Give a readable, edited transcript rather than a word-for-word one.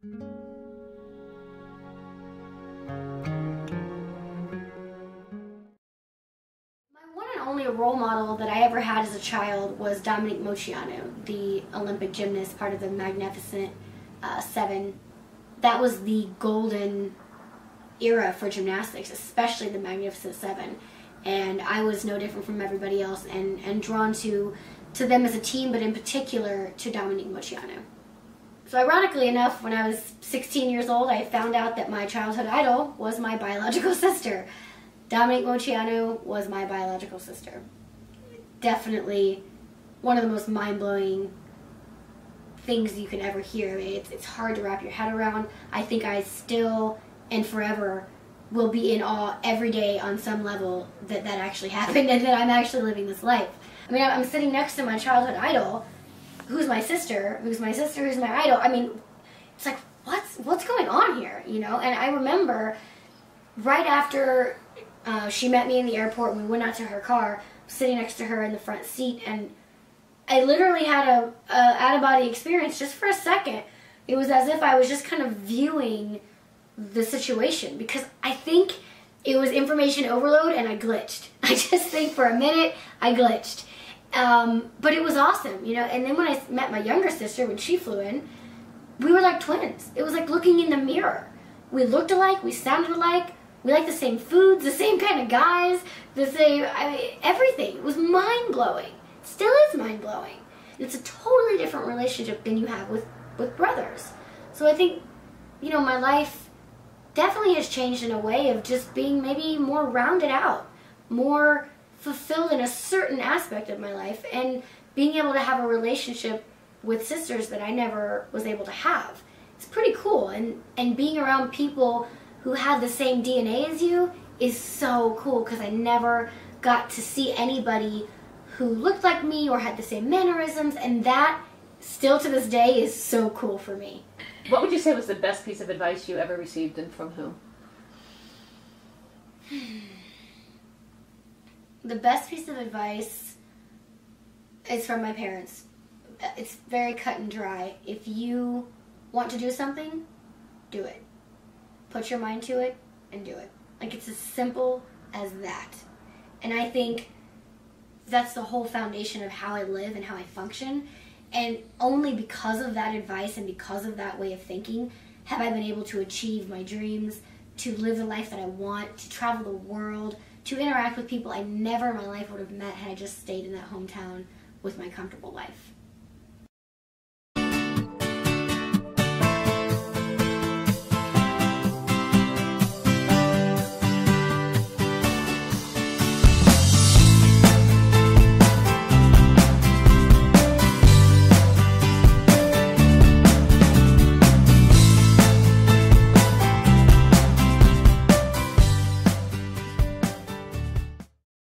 One and only role model that I ever had as a child was Dominique Moceanu, the Olympic gymnast, part of the Magnificent Seven. That was the golden era for gymnastics, especially the Magnificent Seven. And I was no different from everybody else, and drawn to them as a team, but in particular to Dominique Moceanu. So ironically enough, when I was 16 years old, I found out that my childhood idol was my biological sister. Dominique Moceanu was my biological sister. Definitely one of the most mind-blowing things you can ever hear. It's hard to wrap your head around. I think I still and forever will be in awe every day on some level that that actually happened and that I'm actually living this life. I mean, I'm sitting next to my childhood idol, who's my sister, who's my idol. I mean, it's like, what's going on here, you know? And I remember right after she met me in the airport and we went out to her car, sitting next to her in the front seat, and I literally had a out-of-body experience just for a second. It was as if I was just kind of viewing the situation, because I think it was information overload and I glitched. I just think for a minute I glitched. But it was awesome, you know. And then when I met my younger sister, when she flew in, we were like twins. It was like looking in the mirror. We looked alike, we sounded alike, we liked the same foods, the same kind of guys, the same, I mean, everything. It was mind-blowing. Still is mind-blowing. It's a totally different relationship than you have with brothers. So I think, you know, my life definitely has changed in a way of just being maybe more rounded out, more fulfilled in a certain aspect of my life, and being able to have a relationship with sisters that I never was able to have. It's pretty cool, and being around people who have the same DNA as you is so cool, because I never got to see anybody who looked like me or had the same mannerisms, and that still to this day is so cool for me. What would you say was the best piece of advice you ever received, and from whom? The best piece of advice is from my parents. It's very cut and dry. If you want to do something, do it. Put your mind to it and do it. Like, it's as simple as that. And I think that's the whole foundation of how I live and how I function. And only because of that advice and because of that way of thinking have I been able to achieve my dreams, to live the life that I want, to travel the world, to interact with people I never in my life would have met had I just stayed in that hometown with my comfortable life.